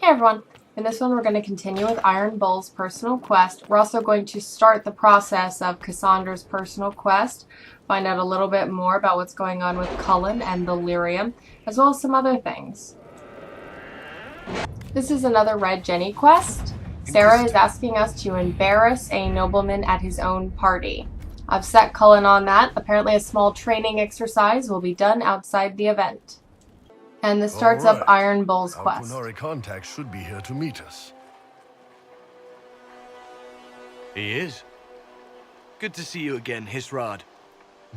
Hey everyone, in this one we're going to continue with Iron Bull's personal quest. We're also going to start the process of Cassandra's personal quest, find out a little bit more about what's going on with Cullen and the lyrium, as well as some other things. This is another Red Jenny quest. Sarah is asking us to embarrass a nobleman at his own party. I've set Cullen on that. Apparently a small training exercise will be done outside the event. And this starts up Iron Bull's quest. Our Punari contact should be here to meet us. He is. Good to see you again, Hisrad.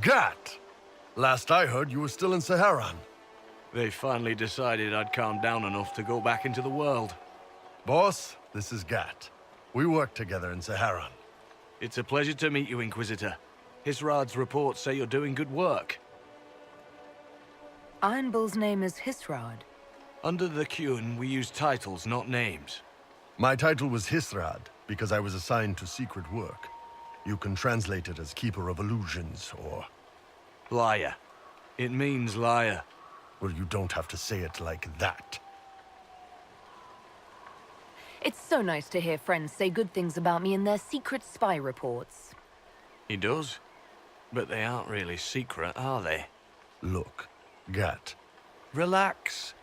Gat! Last I heard, you were still in Saharan. They finally decided I'd calmed down enough to go back into the world. Boss, this is Gat. We worked together in Saharan. It's a pleasure to meet you, Inquisitor. Hisrad's reports say you're doing good work. Iron Bull's name is Hisrad. Under the Cullen, we use titles, not names. My title was Hisrad, because I was assigned to secret work. You can translate it as Keeper of Illusions, or... Liar. It means liar. Well, you don't have to say it like that. It's so nice to hear friends say good things about me in their secret spy reports. He does. But they aren't really secret, are they? Look, Gat. Relax.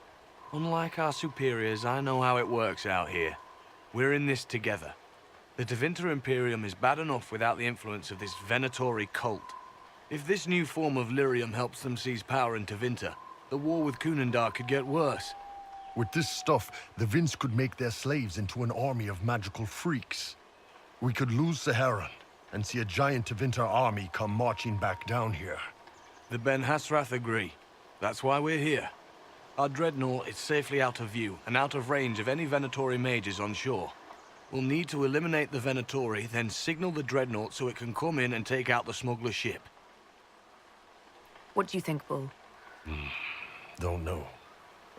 Unlike our superiors, I know how it works out here. We're in this together. The Tevinter Imperium is bad enough without the influence of this Venatori cult. If this new form of lyrium helps them seize power in Tevinter, the war with Kunendar could get worse. With this stuff, the Vince could make their slaves into an army of magical freaks. We could lose Saharan, and see a giant Tevinter army come marching back down here. The Ben Hasrath agree. That's why we're here. Our dreadnought is safely out of view and out of range of any Venatori mages on shore. We'll need to eliminate the Venatori, then signal the dreadnought so it can come in and take out the smuggler ship. What do you think, Bull? Don't know.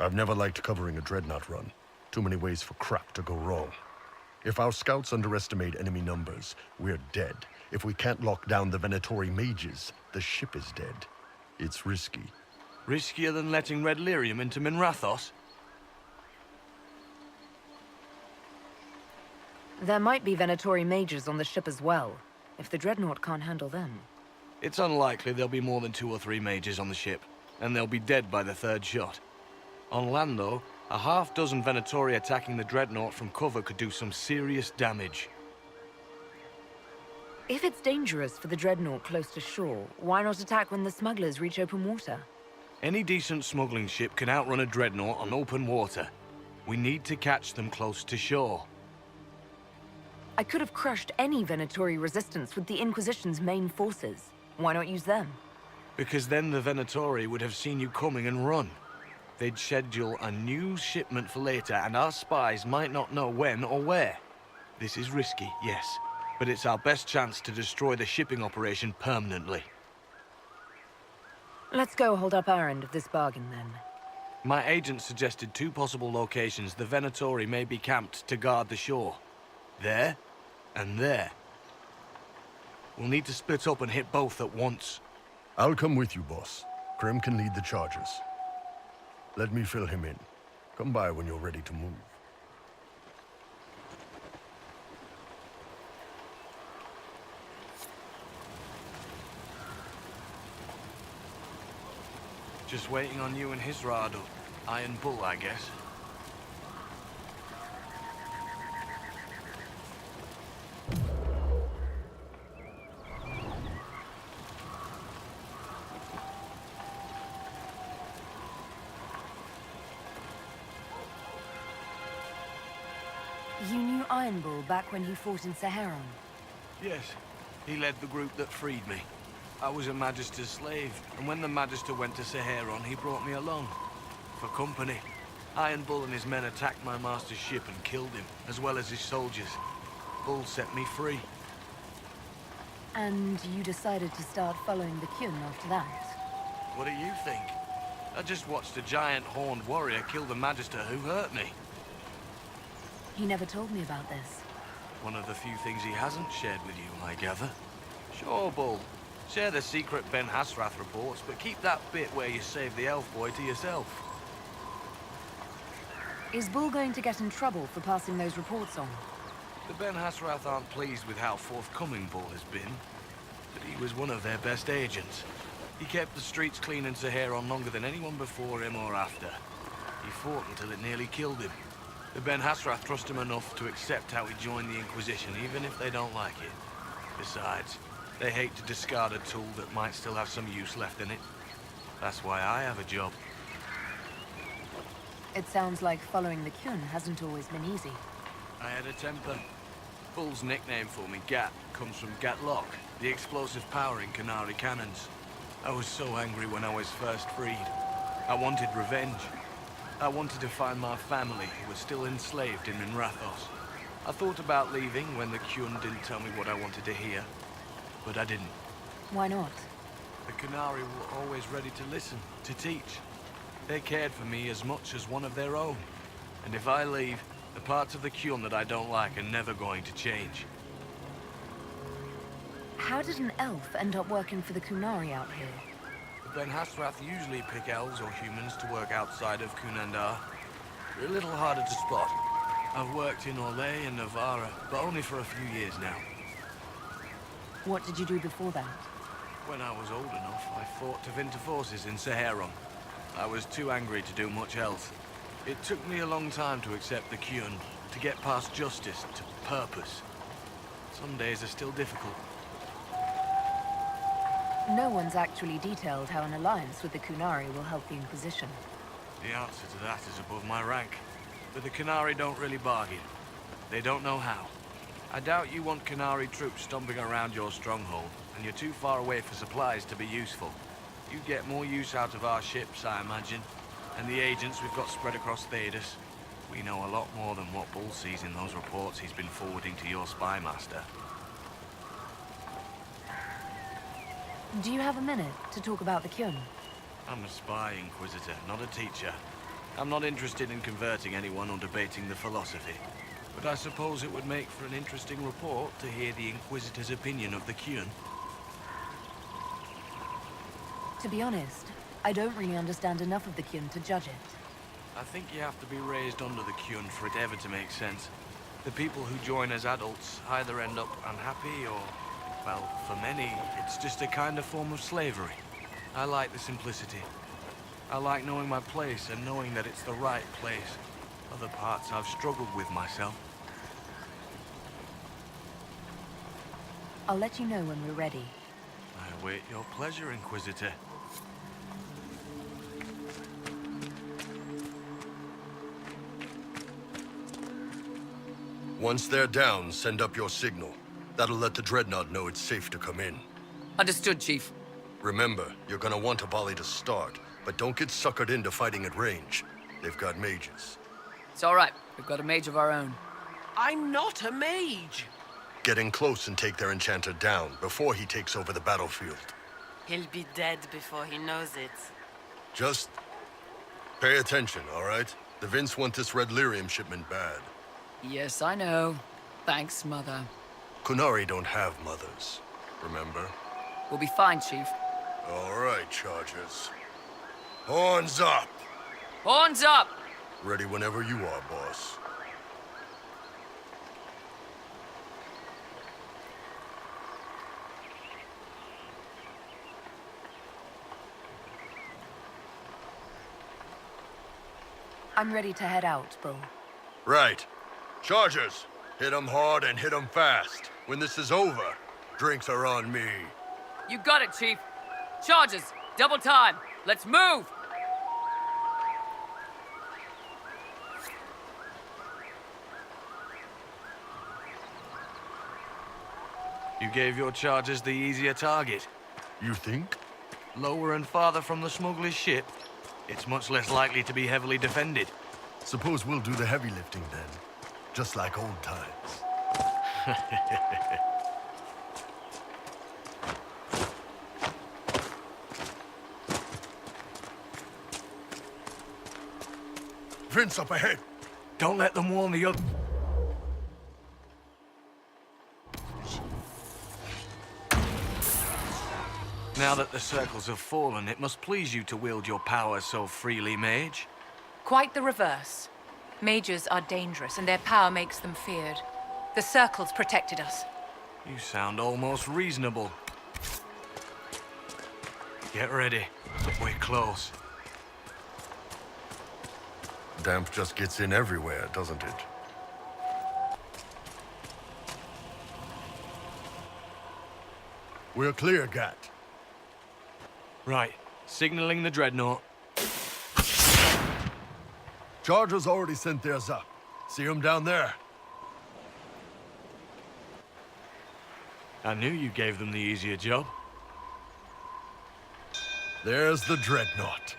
I've never liked covering a dreadnought run. Too many ways for crap to go wrong. If our scouts underestimate enemy numbers, we're dead. If we can't lock down the Venatori mages, the ship is dead. It's risky. Riskier than letting Red Lyrium into Minrathos? There might be Venatori mages on the ship as well, if the dreadnought can't handle them. It's unlikely there'll be more than 2 or 3 mages on the ship, and they'll be dead by the 3rd shot. On land, though, a half-dozen Venatori attacking the dreadnought from cover could do some serious damage. If it's dangerous for the dreadnought close to shore, why not attack when the smugglers reach open water? Any decent smuggling ship can outrun a dreadnought on open water. We need to catch them close to shore. I could have crushed any Venatori resistance with the Inquisition's main forces. Why not use them? Because then the Venatori would have seen you coming and run. They'd schedule a new shipment for later, and our spies might not know when or where. This is risky, yes, but it's our best chance to destroy the shipping operation permanently. Let's go hold up our end of this bargain, then. My agent suggested 2 possible locations the Venatori may be camped to guard the shore. There, and there. We'll need to split up and hit both at once. I'll come with you, boss. Krim can lead the charges. Let me fill him in. Come by when you're ready to move. Just waiting on you and Hisrad, or Iron Bull, I guess. You knew Iron Bull back when he fought in Saharan? Yes, he led the group that freed me. I was a Magister's slave, and when the Magister went to Saharan, he brought me along. For company. Iron Bull and his men attacked my master's ship and killed him, as well as his soldiers. Bull set me free. And you decided to start following the Cullen after that? What do you think? I just watched a giant horned warrior kill the Magister who hurt me. He never told me about this. One of the few things he hasn't shared with you, I gather. Sure, Bull. Share the secret Ben Hasrath reports, but keep that bit where you save the elf boy to yourself. Is Bull going to get in trouble for passing those reports on? The Ben Hasrath aren't pleased with how forthcoming Bull has been, but he was one of their best agents. He kept the streets clean in Saharon longer than anyone before him or after. He fought until it nearly killed him. The Ben Hasrath trust him enough to accept how he joined the Inquisition, even if they don't like it. Besides, they hate to discard a tool that might still have some use left in it. That's why I have a job. It sounds like following the Cullen hasn't always been easy. I had a temper. Bull's nickname for me, Gat, comes from Gatlock, the explosive power in Canary cannons. I was so angry when I was first freed. I wanted revenge. I wanted to find my family who was still enslaved in Minrathos. I thought about leaving when the Cullen didn't tell me what I wanted to hear, but I didn't. Why not? The Canary were always ready to listen, to teach. They cared for me as much as one of their own. And if I leave, the parts of the Cullen that I don't like are never going to change. How did an elf end up working for the Kunari out here? The Ben Hasrath usually pick elves or humans to work outside of Kunandar. They're a little harder to spot. I've worked in Orlais and Navarra, but only for a few years now. What did you do before that? When I was old enough, I fought Tevinter forces in Saharon. I was too angry to do much else. It took me a long time to accept the Cullen, to get past justice, to purpose. Some days are still difficult. No one's actually detailed how an alliance with the Kunari will help the Inquisition. The answer to that is above my rank. But the Canary don't really bargain. They don't know how. I doubt you want Canary troops stomping around your stronghold, and you're too far away for supplies to be useful. You get more use out of our ships, I imagine, and the agents we've got spread across Thedas. We know a lot more than what Bull sees in those reports he's been forwarding to your spy master. Do you have a minute to talk about the Cullen? I'm a spy, Inquisitor, not a teacher. I'm not interested in converting anyone or debating the philosophy. But I suppose it would make for an interesting report to hear the Inquisitor's opinion of the Cullen. To be honest, I don't really understand enough of the Cullen to judge it. I think you have to be raised under the Cullen for it ever to make sense. The people who join as adults either end up unhappy or, well, for many, it's just a kind of form of slavery. I like the simplicity. I like knowing my place and knowing that it's the right place. Other parts I've struggled with myself. I'll let you know when we're ready. I await your pleasure, Inquisitor. Once they're down, send up your signal. That'll let the Dreadnought know it's safe to come in. Understood, Chief. Remember, you're gonna want a volley to start, but don't get suckered into fighting at range. They've got mages. It's all right. We've got a mage of our own. I'm not a mage. Get in close and take their enchanter down before he takes over the battlefield. He'll be dead before he knows it. Just pay attention, all right? The Vince want this red lyrium shipment bad. Yes, I know. Thanks, Mother. Kunari don't have mothers, remember? We'll be fine, Chief. All right, Chargers. Horns up! Horns up! Ready whenever you are, boss. I'm ready to head out, Bull. Right. Chargers, hit 'em hard and hit 'em fast. When this is over, drinks are on me. You got it, Chief. Charges! Double time! Let's move! You gave your chargers the easier target. You think? Lower and farther from the smuggler's ship, it's much less likely to be heavily defended. Suppose we'll do the heavy lifting then. Just like old times. Vince up ahead! Don't let them warn the other. Now that the circles have fallen, it must please you to wield your power so freely, mage. Quite the reverse. Mages are dangerous, and their power makes them feared. The circles protected us. You sound almost reasonable. Get ready. We're close. Damp just gets in everywhere, doesn't it? We're clear, Gat. Right. Signaling the dreadnought. Chargers already sent theirs up. See them down there? I knew you gave them the easier job. There's the dreadnought.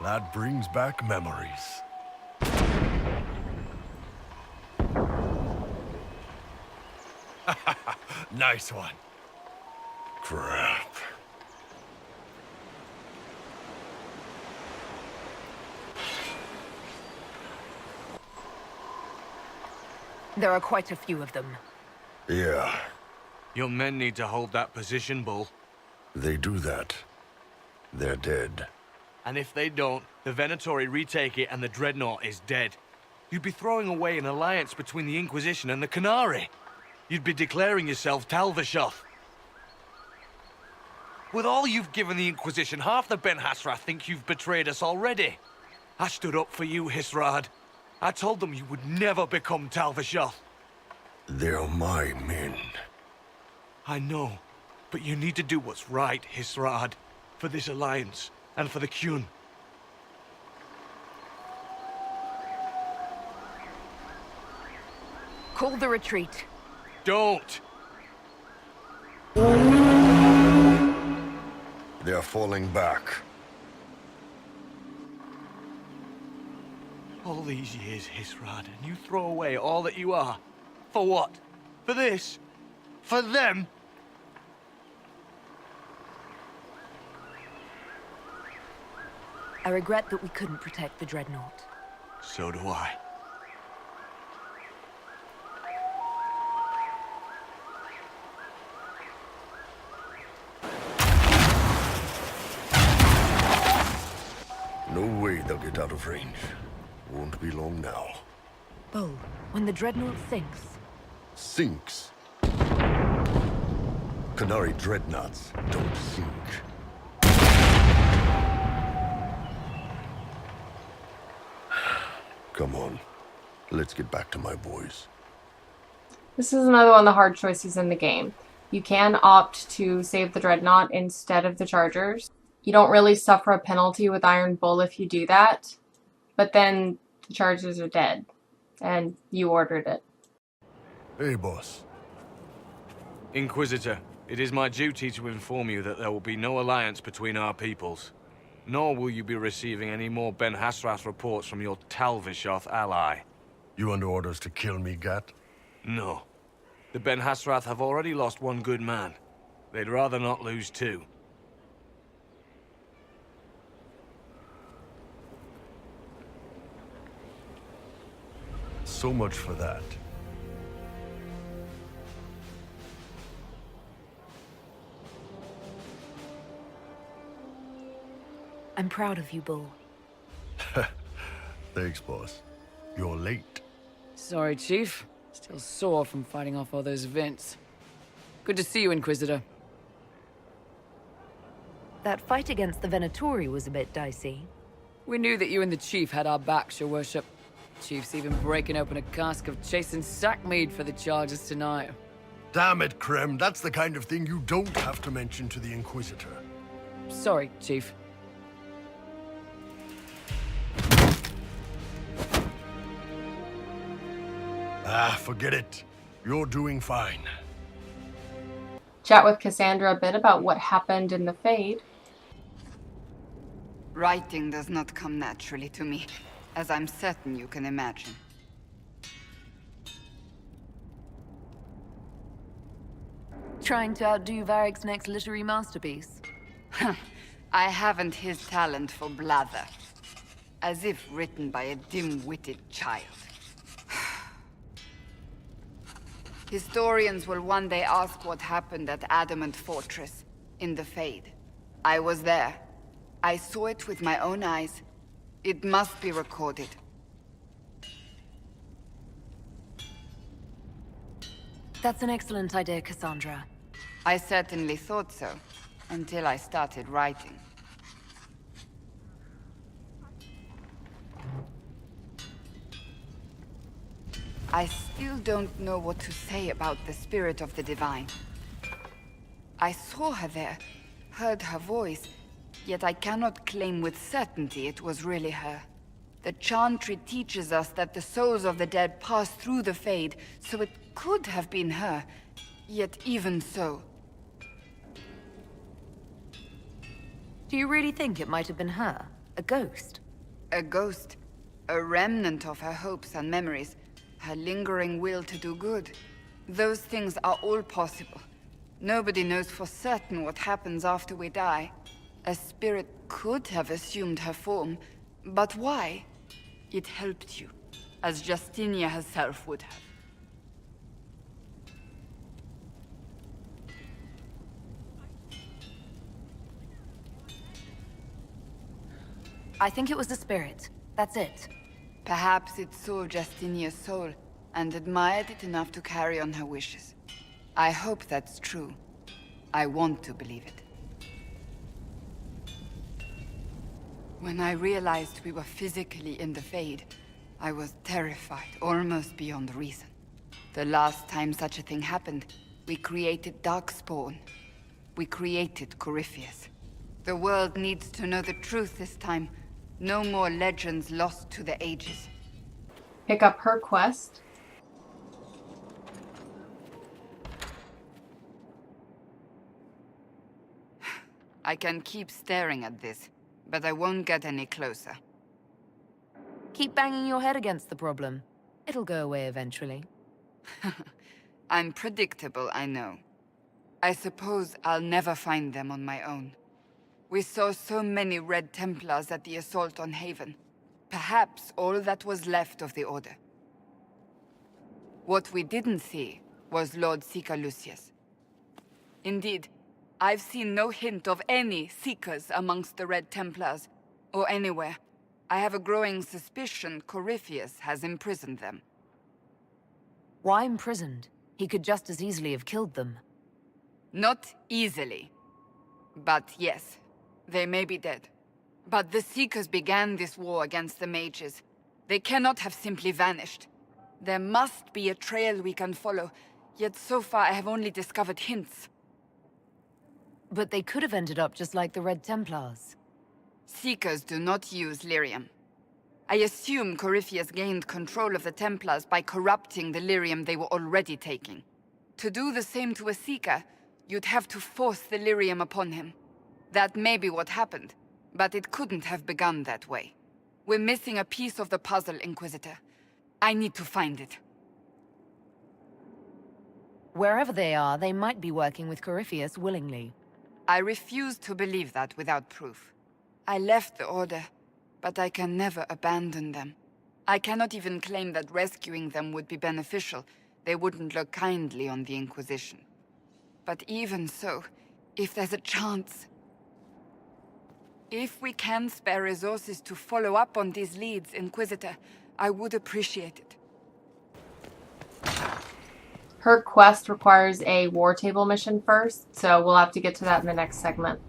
That brings back memories. Nice one. Crap. There are quite a few of them. Yeah, Your men need to hold that position, Bull. they do that. They're dead. And if they don't, the Venatori retake it and the dreadnought is dead. You'd be throwing away an alliance between the Inquisition and the Canary. You'd be declaring yourself Talvishoth. With all you've given the Inquisition, half the Ben Hassrath think you've betrayed us already. I stood up for you, Hisrad. I told them you would never become Talvishoth. They're my men. I know, but you need to do what's right, Hisrad. For this alliance, and for the Qun. Call the retreat. Don't! They're falling back. All these years, Hisrad, and you throw away all that you are. For what? For this? For them? I regret that we couldn't protect the Dreadnought. So do I. No way they'll get out of range. Won't be long now. Bull, when the Dreadnought sinks, Sinks. Canary dreadnoughts don't sink. Come on. Let's get back to my boys. This is another one of the hard choices in the game. You can opt to save the Dreadnought instead of the Chargers. You don't really suffer a penalty with Iron Bull if you do that, but then the Chargers are dead, and you ordered it. Hey, boss. Inquisitor, it is my duty to inform you that there will be no alliance between our peoples. Nor will you be receiving any more Ben Hassrath reports from your Talvishoth ally. You under orders to kill me, Gat? No. The Ben Hassrath have already lost one good man. They'd rather not lose two. So much for that. I'm proud of you, Bull. Thanks, boss. You're late. Sorry, Chief. Still sore from fighting off all those vents. Good to see you, Inquisitor. That fight against the Venatori was a bit dicey. We knew that you and the Chief had our backs, Your Worship. Chief's even breaking open a cask of chasing sackmead for the charges tonight. Damn it, Krem. That's the kind of thing you don't have to mention to the Inquisitor. Sorry, Chief. Ah, forget it. You're doing fine. Chat with Cassandra a bit about what happened in the Fade. Writing does not come naturally to me, as I'm certain you can imagine. Trying to outdo Varric's next literary masterpiece. I haven't his talent for blather. As if written by a dim-witted child. Historians will one day ask what happened at Adamant Fortress, in the Fade. I was there. I saw it with my own eyes, It must be recorded. That's an excellent idea, Cassandra. I certainly thought so, until I started writing. I still don't know what to say about the spirit of the divine. I saw her there, heard her voice, yet I cannot claim with certainty it was really her. The Chantry teaches us that the souls of the dead pass through the Fade, so it could have been her, yet even so. Do you really think it might have been her? A ghost? A ghost. A remnant of her hopes and memories. Her lingering will to do good. Those things are all possible. Nobody knows for certain what happens after we die. A spirit could have assumed her form, but why? It helped you, as Justinia herself would have. I think it was the spirit. That's it. Perhaps it saw Justinia's soul, and admired it enough to carry on her wishes. I hope that's true. I want to believe it. When I realized we were physically in the Fade, I was terrified, almost beyond reason. The last time such a thing happened, we created Darkspawn. We created Corypheus. The world needs to know the truth this time. No more legends lost to the ages. Pick up her quest. I can keep staring at this, but I won't get any closer. Keep banging your head against the problem. It'll go away eventually. I'm predictable, I know. I suppose I'll never find them on my own. We saw so many Red Templars at the assault on Haven. Perhaps all that was left of the Order. What we didn't see was Lord Seeker Lucius. Indeed, I've seen no hint of any Seekers amongst the Red Templars, or anywhere. I have a growing suspicion Corypheus has imprisoned them. Why imprisoned? He could just as easily have killed them. Not easily. But yes, they may be dead. But the Seekers began this war against the mages. They cannot have simply vanished. There must be a trail we can follow, yet so far I have only discovered hints. But they could have ended up just like the Red Templars. Seekers do not use lyrium. I assume Corypheus gained control of the Templars by corrupting the lyrium they were already taking. To do the same to a Seeker, you'd have to force the lyrium upon him. That may be what happened, but it couldn't have begun that way. We're missing a piece of the puzzle, Inquisitor. I need to find it. Wherever they are, they might be working with Corypheus willingly. I refuse to believe that without proof. I left the Order, but I can never abandon them. I cannot even claim that rescuing them would be beneficial. They wouldn't look kindly on the Inquisition. But even so, if there's a chance... If we can spare resources to follow up on these leads, Inquisitor, I would appreciate it. Her quest requires a war table mission first, so we'll have to get to that in the next segment.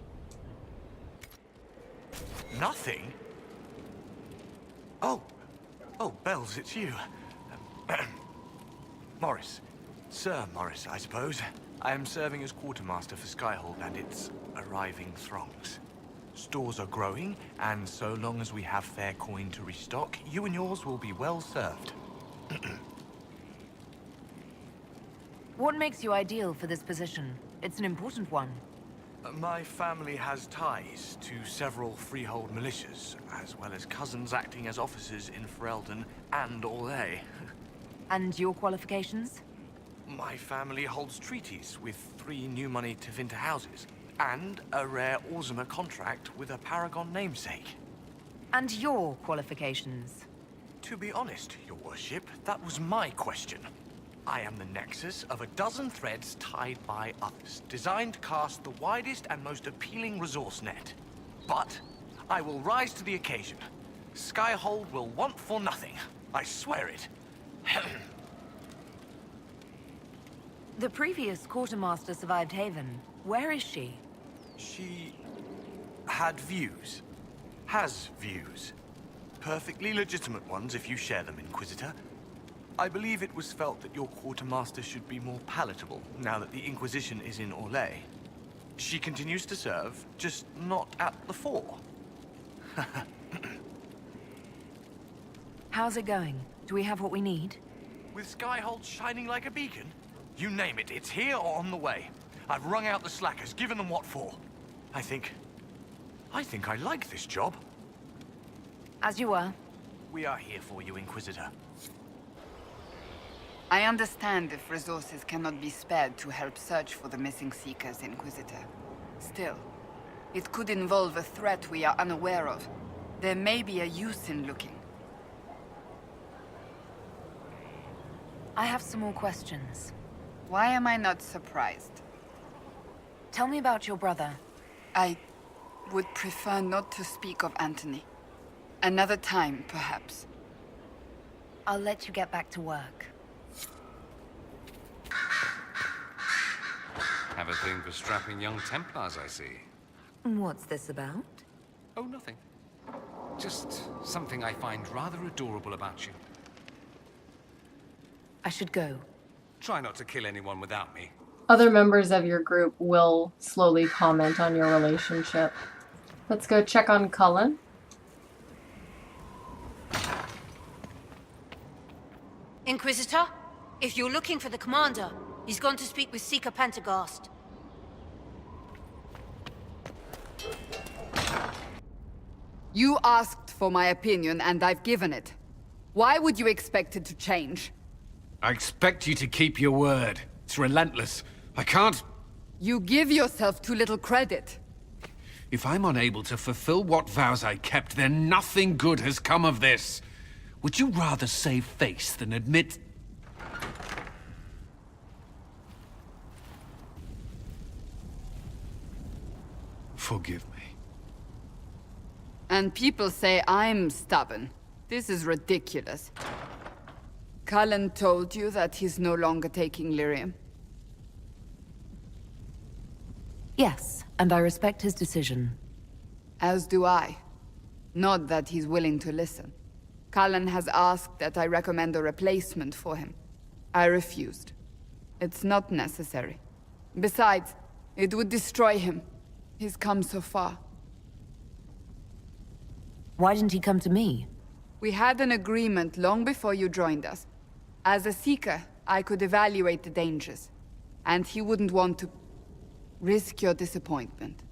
Nothing? Oh, Bells, it's you. Morris. Sir Morris, I suppose. I am serving as quartermaster for Skyhold and its arriving throngs. Stores are growing, and so long as we have fair coin to restock, you and yours will be well served. What makes you ideal for this position? It's an important one. My family has ties to several freehold militias, as well as cousins acting as officers in Ferelden and Orlais. And your qualifications? My family holds treaties with 3 new money Tevinter houses, and a rare Orzuma contract with a Paragon namesake. And your qualifications? To be honest, your worship, that was my question. I am the nexus of a dozen threads tied by others, designed to cast the widest and most appealing resource net. But I will rise to the occasion. Skyhold will want for nothing. I swear it. The previous quartermaster survived Haven. Where is she? She had views. Has views. Perfectly legitimate ones if you share them, Inquisitor. I believe it was felt that your quartermaster should be more palatable now that the Inquisition is in Orlais. She continues to serve, just not at the fore. How's it going? Do we have what we need? With Skyhold shining like a beacon? You name it, it's here or on the way. I've wrung out the slackers, given them what for. I think I like this job. As you were. We are here for you, Inquisitor. I understand if resources cannot be spared to help search for the missing Seekers, Inquisitor. Still, it could involve a threat we are unaware of. There may be a use in looking. I have some more questions. Why am I not surprised? Tell me about your brother. I would prefer not to speak of Anthony. Another time, perhaps. I'll let you get back to work. Have a thing for strapping young Templars, I see. What's this about? Oh, nothing. Just something I find rather adorable about you. I should go. Try not to kill anyone without me. Other members of your group will slowly comment on your relationship. Let's go check on Cullen. Inquisitor, if you're looking for the commander, he's gone to speak with Seeker Pentecost. You asked for my opinion, and I've given it. Why would you expect it to change? I expect you to keep your word. It's relentless. I can't... You give yourself too little credit. If I'm unable to fulfill what vows I kept, then nothing good has come of this. Would you rather save face than admit... Forgive me. And people say I'm stubborn. This is ridiculous. Cullen told you that he's no longer taking lyrium? Yes, and I respect his decision. As do I. Not that he's willing to listen. Cullen has asked that I recommend a replacement for him. I refused. It's not necessary. Besides, it would destroy him. He's come so far. Why didn't he come to me? We had an agreement long before you joined us. As a Seeker, I could evaluate the dangers. And he wouldn't want to risk your disappointment.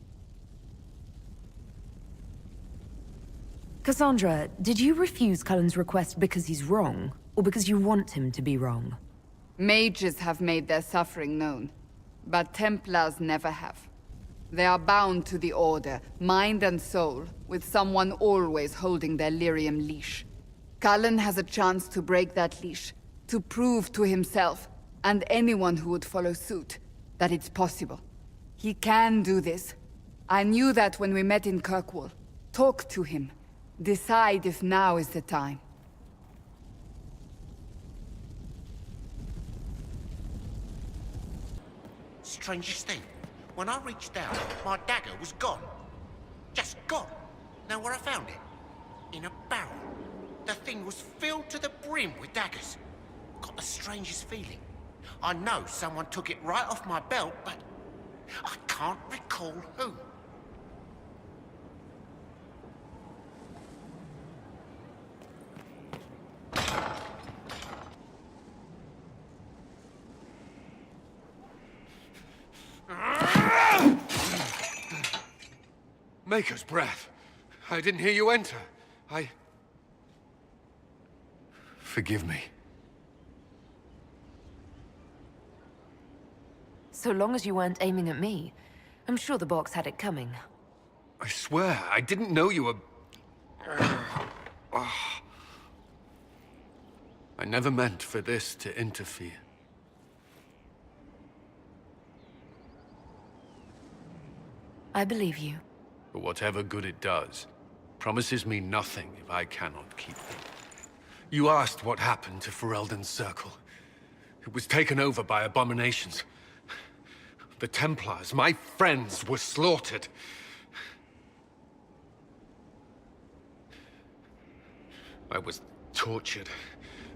Cassandra, did you refuse Cullen's request because he's wrong? Or because you want him to be wrong? Mages have made their suffering known. But Templars never have. They are bound to the Order, mind and soul, with someone always holding their lyrium leash. Cullen has a chance to break that leash, to prove to himself, and anyone who would follow suit, that it's possible. He can do this. I knew that when we met in Kirkwall. Talk to him. Decide if now is the time. Strangest thing. When I reached down, my dagger was gone. Just gone. Know where I found it? In a barrel. The thing was filled to the brim with daggers. Got the strangest feeling. I know someone took it right off my belt, but I can't recall who. Maker's breath. I didn't hear you enter. Forgive me. So long as you weren't aiming at me, I'm sure the box had it coming. I swear, I didn't know you were... I never meant for this to interfere. I believe you. For whatever good it does, Promises mean nothing if I cannot keep them. You asked what happened to Ferelden's Circle. It was taken over by abominations. The Templars, my friends, were slaughtered. I was tortured.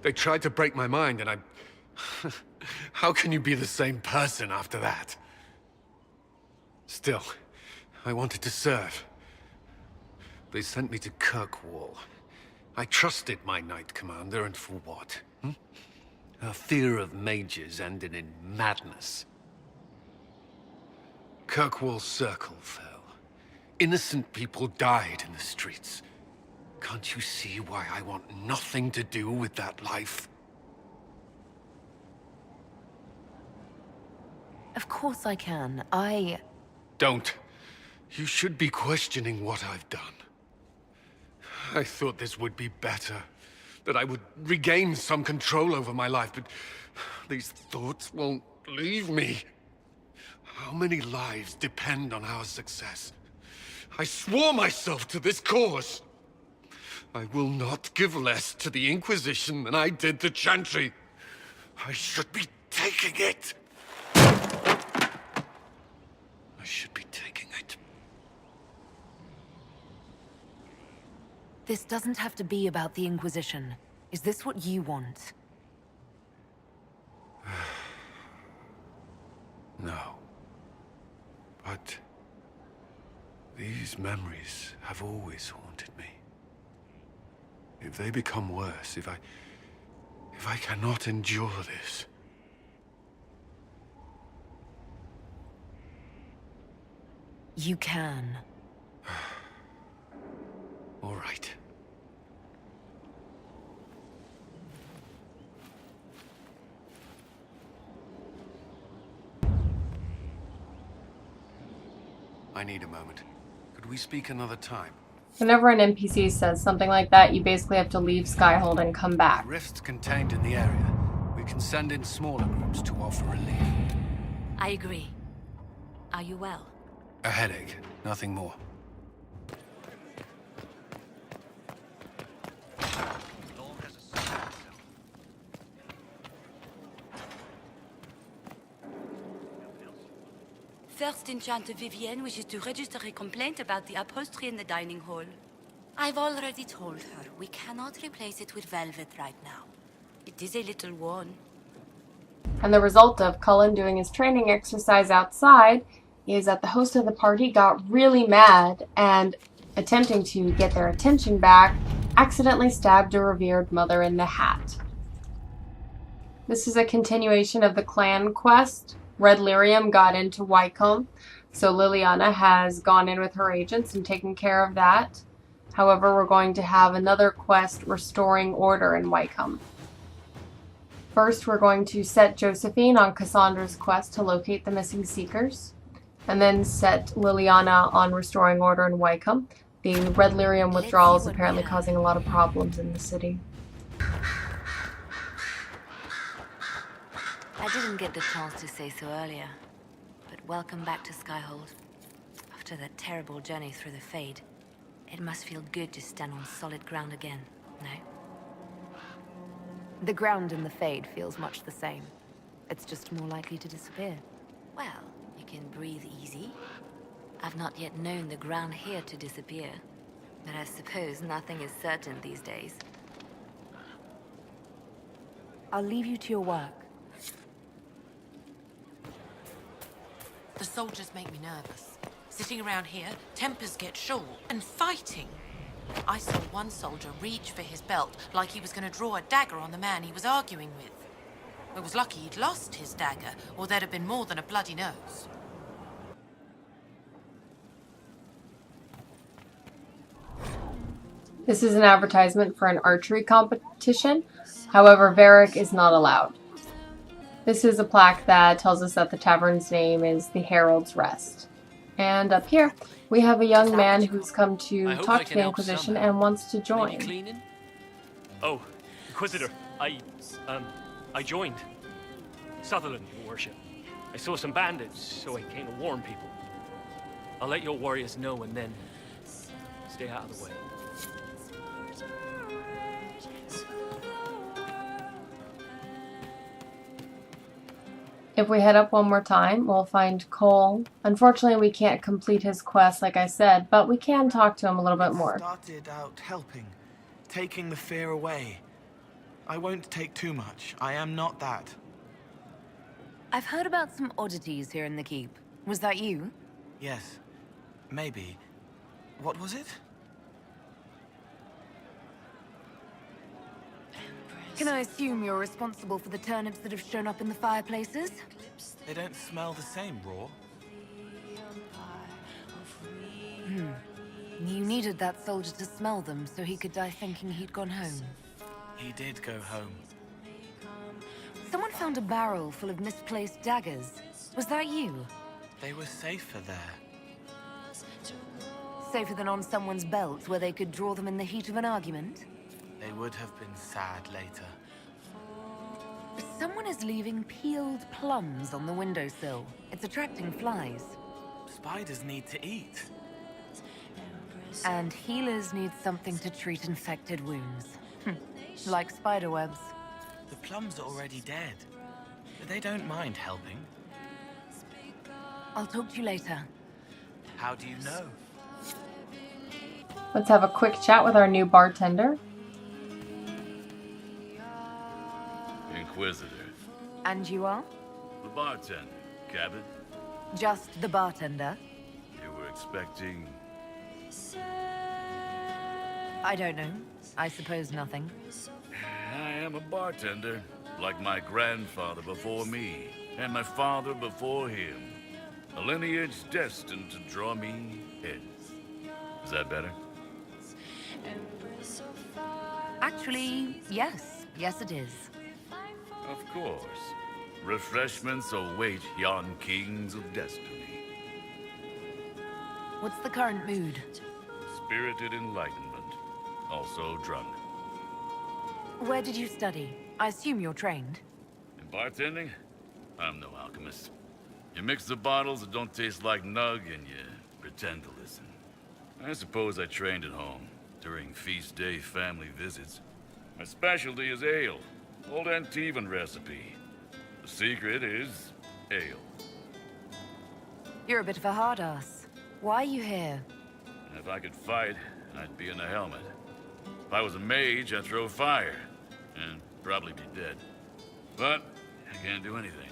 They tried to break my mind, and I... How can you be the same person after that? Still, I wanted to serve. They sent me to Kirkwall. I trusted my Knight Commander, and for what? Her fear of mages ended in madness. Kirkwall's Circle fell. Innocent people died in the streets. Can't you see why I want nothing to do with that life? Of course I can. Don't. You should be questioning what I've done. I thought this would be better. That I would regain some control over my life, but these thoughts won't leave me. How many lives depend on our success? I swore myself to this cause. I will not give less to the Inquisition than I did to Chantry. I should be taking it. I should be taking it. This doesn't have to be about the Inquisition. Is this what you want? No. But these memories have always haunted me. If they become worse, if I cannot endure this... You can. All right. I need a moment. Could we speak another time? Whenever an NPC says something like that, you basically have to leave Skyhold and come back. Rifts contained in the area. We can send in smaller groups to offer relief. I agree. Are you well? A headache, nothing more. First Enchanter Vivienne wishes to register a complaint about the upholstery in the dining hall. I've already told her we cannot replace it with velvet right now. It is a little worn. And the result of Cullen doing his training exercise outside is that the host of the party got really mad and, attempting to get their attention back, accidentally stabbed a revered mother in the hat. This is a continuation of the clan quest. Red Lyrium got into Wycombe, so Liliana has gone in with her agents and taken care of that. However, we're going to have another quest restoring order in Wycombe. First, we're going to set Josephine on Cassandra's quest to locate the missing Seekers, and then set Liliana on restoring order in Wycombe. The Red Lyrium withdrawal is apparently causing a lot of problems in the city. I didn't get the chance to say so earlier, but welcome back to Skyhold. After that terrible journey through the Fade, it must feel good to stand on solid ground again, no? The ground in the Fade feels much the same. It's just more likely to disappear. Well, you can breathe easy. I've not yet known the ground here to disappear, but I suppose nothing is certain these days. I'll leave you to your work. The soldiers make me nervous. Sitting around here, tempers get short, and fighting. I saw one soldier reach for his belt like he was going to draw a dagger on the man he was arguing with. It was lucky he'd lost his dagger, or there'd have been more than a bloody nose. This is an advertisement for an archery competition. However, Varric is not allowed. This is a plaque that tells us that the tavern's name is the Herald's Rest. And up here, we have a young man who's come to talk to the Inquisition and wants to join. Oh, Inquisitor, I joined. Sutherland, your worship. I saw some bandits, so I came to warn people. I'll let your warriors know and then stay out of the way. If we head up one more time, we'll find Cole. Unfortunately, we can't complete his quest, like I said, but we can talk to him a little bit more. Started out helping, taking the fear away. I won't take too much. I am not that. I've heard about some oddities here in the keep. Was that you? Yes. Maybe. What was it? Can I assume you're responsible for the turnips that have shown up in the fireplaces? They don't smell the same raw. You needed that soldier to smell them so he could die thinking he'd gone home. He did go home. Someone found a barrel full of misplaced daggers. Was that you? They were safer there. Safer than on someone's belt where they could draw them in the heat of an argument? They would have been sad later. Someone is leaving peeled plums on the windowsill. It's attracting flies. Spiders need to eat. And healers need something to treat infected wounds. Like spiderwebs. The plums are already dead. They don't mind helping. I'll talk to you later. How do you know? Let's have a quick chat with our new bartender. Inquisitor. And you are? The bartender, Cabot. Just the bartender? You were expecting... I don't know. I suppose nothing. I am a bartender, like my grandfather before me, and my father before him. A lineage destined to draw me in. Is that better? Actually, yes. Yes, it is. Of course. Refreshments await yon kings of destiny. What's the current mood? Spirited enlightenment. Also drunk. Where did you study? I assume you're trained. In bartending? I'm no alchemist. You mix the bottles that don't taste like nug and you pretend to listen. I suppose I trained at home, during feast day family visits. My specialty is ale. Old Antivan recipe. The secret is ale. You're a bit of a hard ass. Why are you here? If I could fight, I'd be in a helmet. If I was a mage, I'd throw fire. And probably be dead. But I can't do anything.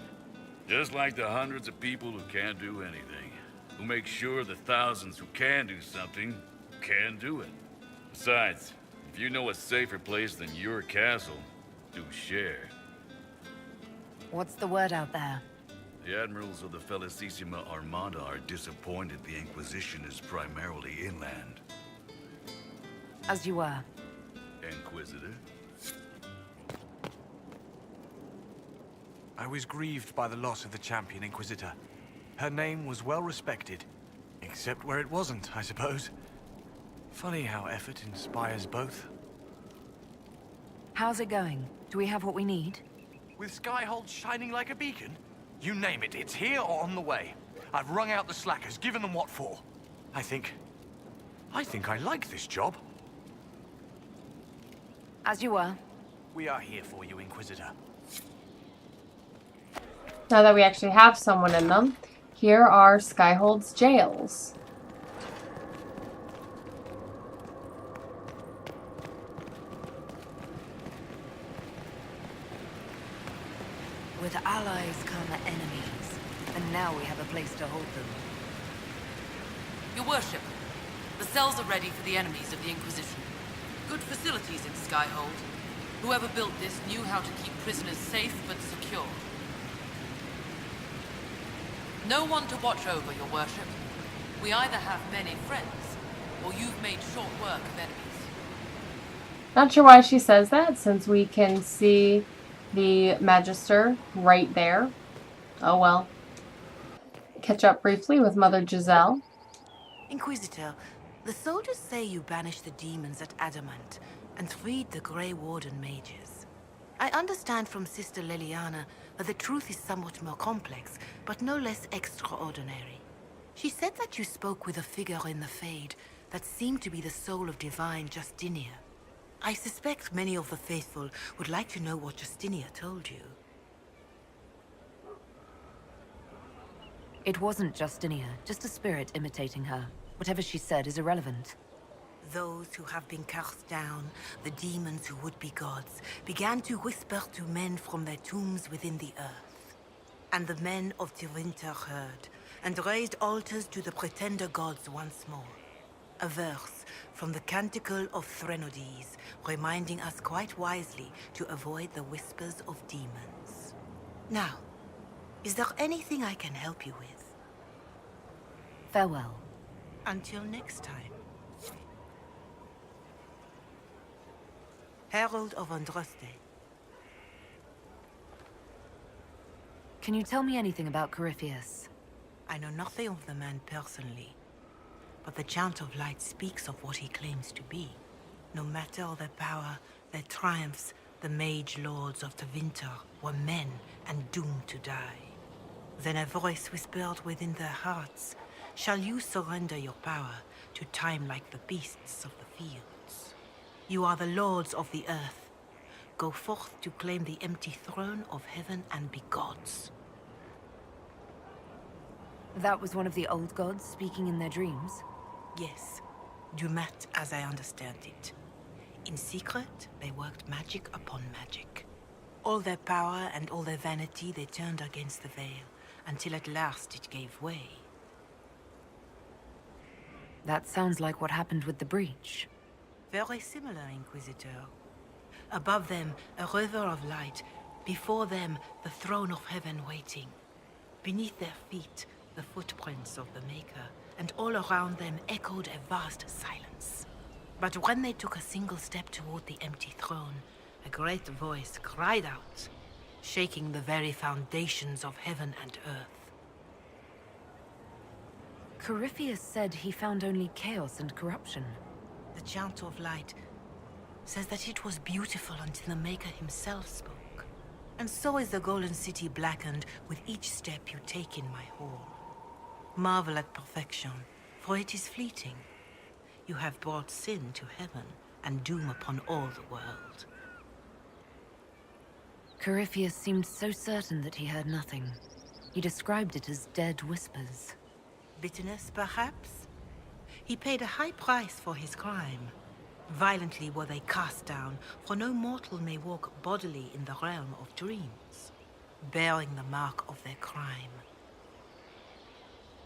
Just like the hundreds of people who can't do anything. Who make sure the thousands who can do something, can do it. Besides, if you know a safer place than your castle, do share. What's the word out there? The admirals of the Felicissima Armada are disappointed the Inquisition is primarily inland. As you were. Inquisitor? I was grieved by the loss of the champion Inquisitor. Her name was well respected. Except where it wasn't, I suppose. Funny how effort inspires both. How's it going? Do we have what we need? With Skyhold shining like a beacon? You name it, it's here or on the way. I've wrung out the slackers, given them what for. I think I like this job. As you were. We are here for you, Inquisitor. Now that we actually have someone in them, here are Skyhold's jails. With allies come enemies, and now we have a place to hold them. Your worship, the cells are ready for the enemies of the Inquisition. Good facilities in Skyhold. Whoever built this knew how to keep prisoners safe but secure. No one to watch over, your worship. We either have many friends, or you've made short work of enemies. Not sure why she says that, since we can see the Magister right there. Oh well. Catch up briefly with Mother Giselle. Inquisitor, the soldiers say you banished the demons at Adamant and freed the Grey Warden mages. I understand from Sister Liliana that the truth is somewhat more complex, but no less extraordinary. She said that you spoke with a figure in the Fade that seemed to be the soul of divine Justinia. I suspect many of the faithful would like to know what Justinia told you. It wasn't Justinia, just a spirit imitating her. Whatever she said is irrelevant. Those who have been cast down, the demons who would be gods, began to whisper to men from their tombs within the earth. And the men of Tevinter heard, and raised altars to the pretender gods once more. A verse from the Canticle of Threnodies, reminding us quite wisely to avoid the whispers of demons. Now, is there anything I can help you with? Farewell. Until next time. Herald of Andraste. Can you tell me anything about Corypheus? I know nothing of the man personally, but the Chant of Light speaks of what he claims to be. No matter their power, their triumphs, the mage lords of Tevinter were men and doomed to die. Then a voice whispered within their hearts, "Shall you surrender your power to time like the beasts of the fields? You are the lords of the earth. Go forth to claim the empty throne of heaven and be gods." That was one of the old gods speaking in their dreams? Yes, Dumat as I understand it. In secret, they worked magic upon magic. All their power and all their vanity they turned against the veil, until at last it gave way. That sounds like what happened with the breach. Very similar, Inquisitor. Above them, a river of light. Before them, the throne of heaven waiting. Beneath their feet, the footprints of the Maker, and all around them echoed a vast silence. But when they took a single step toward the empty throne, a great voice cried out, shaking the very foundations of heaven and earth. Corypheus said he found only chaos and corruption. The Chant of Light says that it was beautiful until the Maker himself spoke. And so is the Golden City blackened with each step you take in my hall. Marvel at perfection, for it is fleeting. You have brought sin to heaven and doom upon all the world. Corypheus seemed so certain that he heard nothing. He described it as dead whispers. Bitterness, perhaps? He paid a high price for his crime. Violently were they cast down, for no mortal may walk bodily in the realm of dreams, bearing the mark of their crime.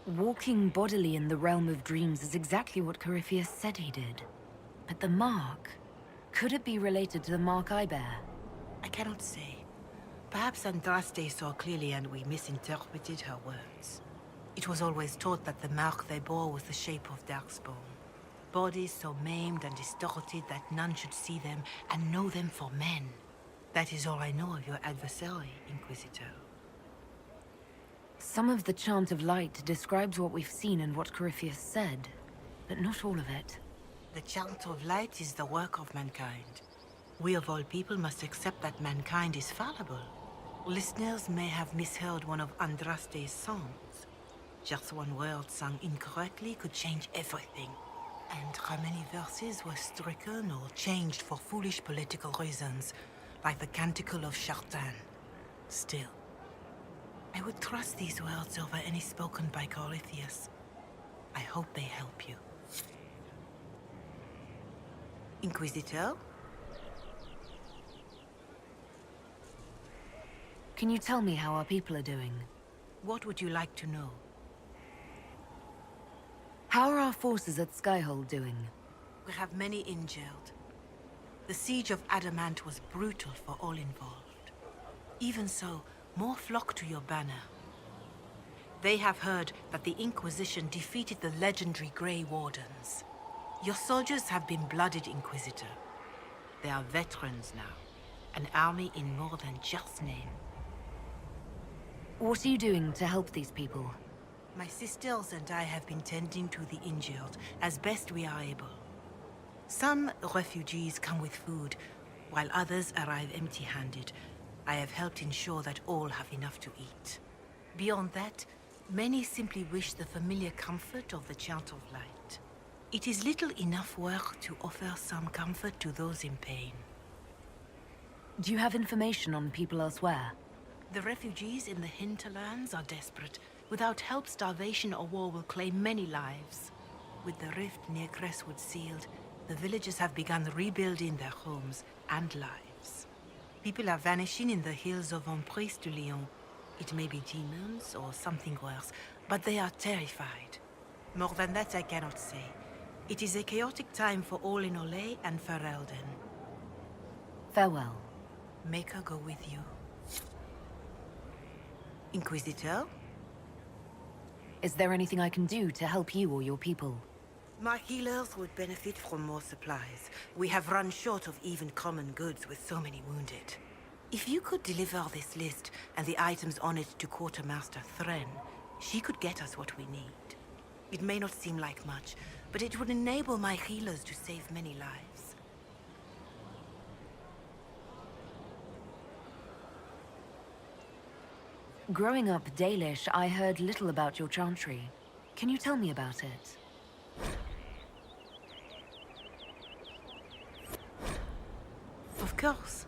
Walking bodily in the realm of dreams is exactly what Corypheus said he did. But the mark... could it be related to the mark I bear? I cannot say. Perhaps Andraste saw clearly and we misinterpreted her words. It was always taught that the mark they bore was the shape of Darkspawn. Bodies so maimed and distorted that none should see them and know them for men. That is all I know of your adversary, Inquisitor. Some of the Chant of Light describes what we've seen and what Corypheus said, but not all of it. The Chant of Light is the work of mankind. We of all people must accept that mankind is fallible. Listeners may have misheard one of Andraste's songs. Just one word sung incorrectly could change everything. And how many verses were stricken or changed for foolish political reasons, like the Canticle of Chartan. Still, I would trust these words over any spoken by Corypheus. I hope they help you. Inquisitor? Can you tell me how our people are doing? What would you like to know? How are our forces at Skyhold doing? We have many injured. The siege of Adamant was brutal for all involved. Even so, more flock to your banner. They have heard that the Inquisition defeated the legendary Grey Wardens. Your soldiers have been blooded, Inquisitor. They are veterans now, an army in more than just name. What are you doing to help these people? My sisters and I have been tending to the injured as best we are able. Some refugees come with food, while others arrive empty-handed. I have helped ensure that all have enough to eat. Beyond that, many simply wish the familiar comfort of the Chant of Light. It is little enough work to offer some comfort to those in pain. Do you have information on people elsewhere? The refugees in the hinterlands are desperate, Without help, starvation or war will claim many lives. With the rift near Crestwood sealed, the villagers have begun rebuilding their homes and lives. People are vanishing in the hills of Emprise de Lyon. It may be demons or something worse, but they are terrified. More than that I cannot say. It is a chaotic time for all in Olay and Ferelden. Farewell. Make her go with you. Inquisitor? Is there anything I can do to help you or your people? My healers would benefit from more supplies. We have run short of even common goods with so many wounded. If you could deliver this list and the items on it to Quartermaster Thren, she could get us what we need. It may not seem like much, but it would enable my healers to save many lives. Growing up Dalish, I heard little about your chantry. Can you tell me about it? Of course.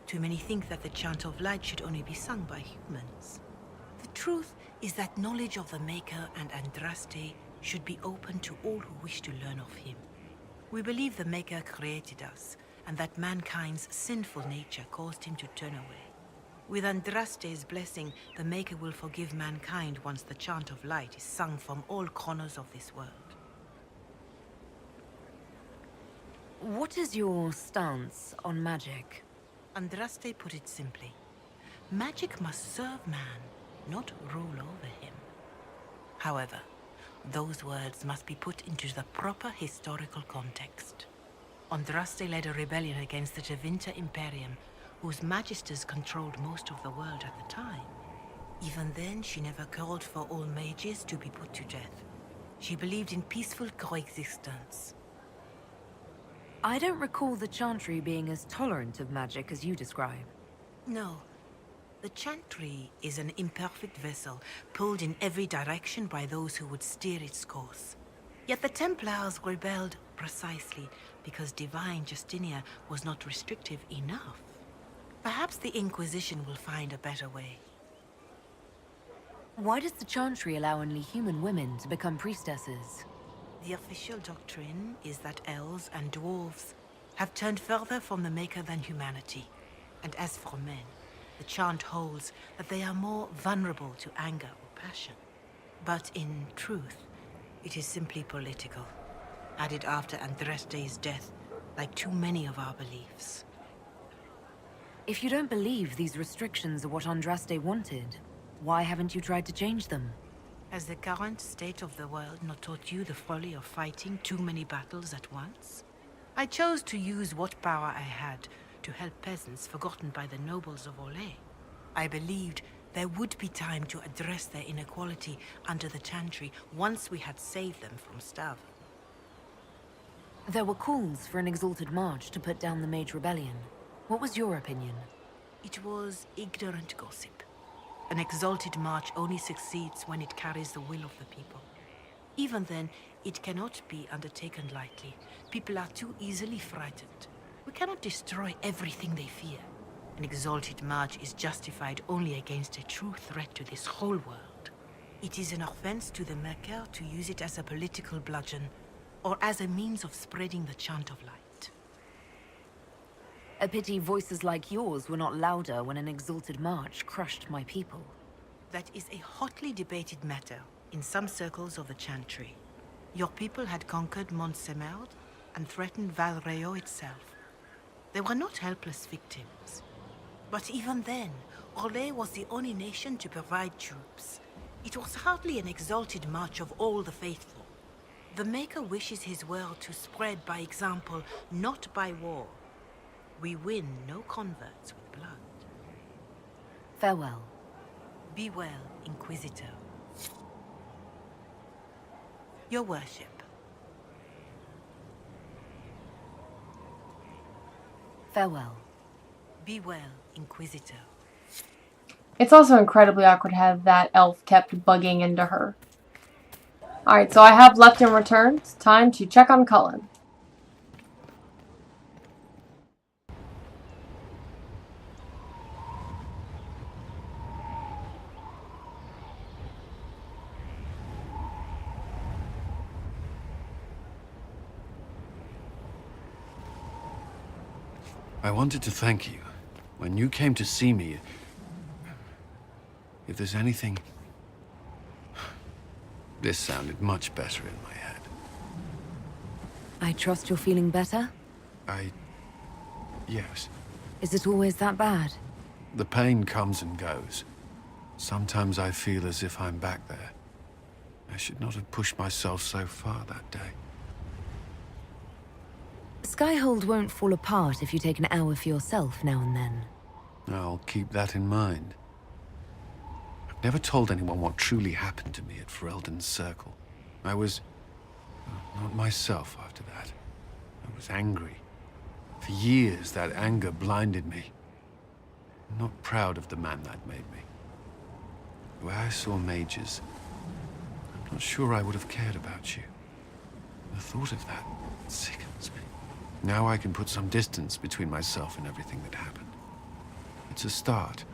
Too many think that the Chant of Light should only be sung by humans. The truth is that knowledge of the Maker and Andraste should be open to all who wish to learn of him. We believe the Maker created us, and that mankind's sinful nature caused him to turn away. With Andraste's blessing, the Maker will forgive mankind once the Chant of Light is sung from all corners of this world. What is your stance on magic? Andraste put it simply. Magic must serve man, not rule over him. However, those words must be put into the proper historical context. Andraste led a rebellion against the Tevinter Imperium, whose magisters controlled most of the world at the time. Even then, she never called for all mages to be put to death. She believed in peaceful coexistence. I don't recall the Chantry being as tolerant of magic as you describe. No. The Chantry is an imperfect vessel, pulled in every direction by those who would steer its course. Yet the Templars rebelled precisely because divine Justinia was not restrictive enough. Perhaps the Inquisition will find a better way. Why does the Chantry allow only human women to become priestesses? The official doctrine is that elves and dwarves have turned further from the Maker than humanity. And as for men, the chant holds that they are more vulnerable to anger or passion. But in truth, it is simply political, added after Andraste's death, like too many of our beliefs. If you don't believe these restrictions are what Andraste wanted, why haven't you tried to change them? Has the current state of the world not taught you the folly of fighting too many battles at once? I chose to use what power I had to help peasants forgotten by the nobles of Olay. I believed there would be time to address their inequality under the Chantry once we had saved them from starving. There were calls for an exalted march to put down the Mage Rebellion. What was your opinion? It was ignorant gossip. An exalted march only succeeds when it carries the will of the people. Even then, it cannot be undertaken lightly. People are too easily frightened. We cannot destroy everything they fear. An exalted march is justified only against a true threat to this whole world. It is an offense to the Maker to use it as a political bludgeon, or as a means of spreading the chant of light. A pity voices like yours were not louder when an exalted march crushed my people. That is a hotly debated matter in some circles of the Chantry. Your people had conquered Mont-Semerd and threatened Val Rayo itself. They were not helpless victims. But even then, Olay was the only nation to provide troops. It was hardly an exalted march of all the faithful. The Maker wishes his world to spread by example, not by war. We win no converts with blood. Farewell. Be well, Inquisitor. Your worship. Farewell. Be well, Inquisitor. It's also incredibly awkward to have that elf kept bugging into her. Alright, so I have left and returned. It's time to check on Cullen. I wanted to thank you. When you came to see me, if there's anything... This sounded much better in my head. I trust you're feeling better? Yes. Is it always that bad? The pain comes and goes. Sometimes I feel as if I'm back there. I should not have pushed myself so far that day. Skyhold won't fall apart if you take an hour for yourself now and then. I'll keep that in mind. I've never told anyone what truly happened to me at Ferelden's Circle. I was... not myself after that. I was angry. For years, that anger blinded me. I'm not proud of the man that made me. The way I saw mages, I'm not sure I would have cared about you. The thought of that sickens me. Now I can put some distance between myself and everything that happened. It's a start.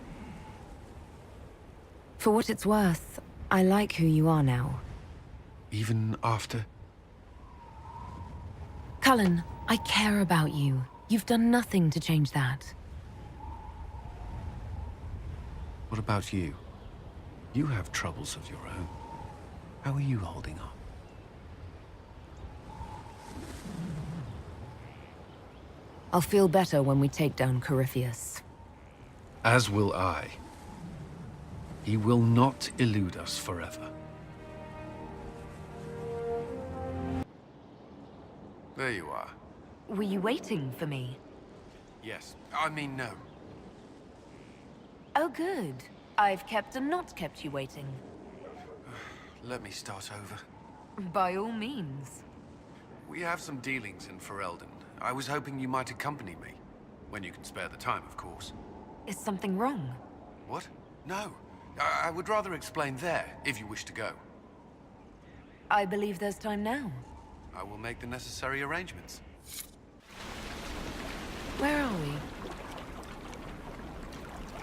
For what it's worth, I like who you are now. Even after? Cullen, I care about you. You've done nothing to change that. What about you? You have troubles of your own. How are you holding up? I'll feel better when we take down Corypheus. As will I. He will not elude us forever. There you are. Were you waiting for me? Yes. I mean, no. Oh, good. I've kept and not kept you waiting. Let me start over. By all means. We have some dealings in Ferelden. I was hoping you might accompany me. When you can spare the time, of course. Is something wrong? What? No. I would rather explain there, if you wish to go. I believe there's time now. I will make the necessary arrangements. Where are we?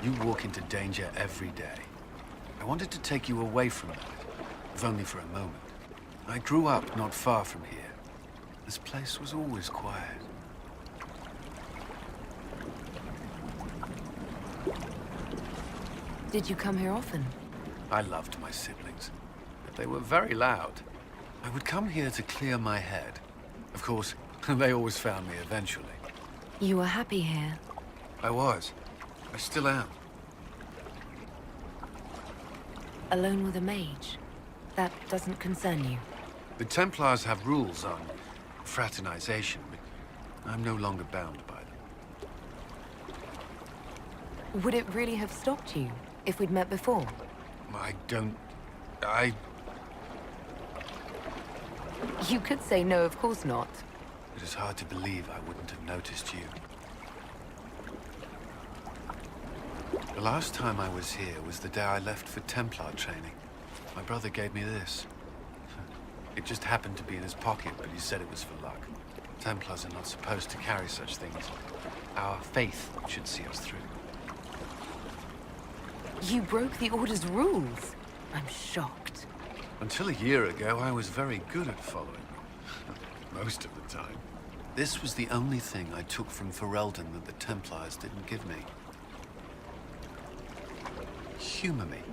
You walk into danger every day. I wanted to take you away from that, if only for a moment. I grew up not far from here. This place was always quiet. Did you come here often? I loved my siblings, but they were very loud. I would come here to clear my head. Of course, they always found me eventually. You were happy here. I was. I still am. Alone with a mage. That doesn't concern you. The Templars have rules on fraternization, but I'm no longer bound by them. Would it really have stopped you if we'd met before? You could say no, of course not. It is hard to believe I wouldn't have noticed you. The last time I was here was the day I left for Templar training. My brother gave me this. It just happened to be in his pocket, but he said it was for luck. Templars are not supposed to carry such things. Our faith should see us through. You broke the Order's rules. I'm shocked. Until a year ago, I was very good at following them. Most of the time. This was the only thing I took from Ferelden that the Templars didn't give me. Humor me.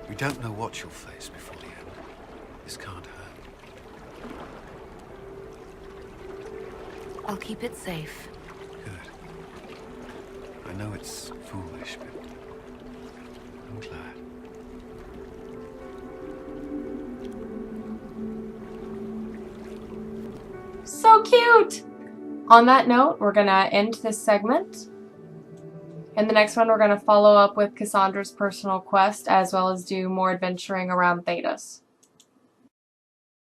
We don't know what you'll face before the end. This can't hurt. I'll keep it safe. Good. I know it's foolish, but I'm glad. So cute! On that note, we're gonna end this segment. In the next one, we're gonna follow up with Cassandra's personal quest, as well as do more adventuring around Thedas.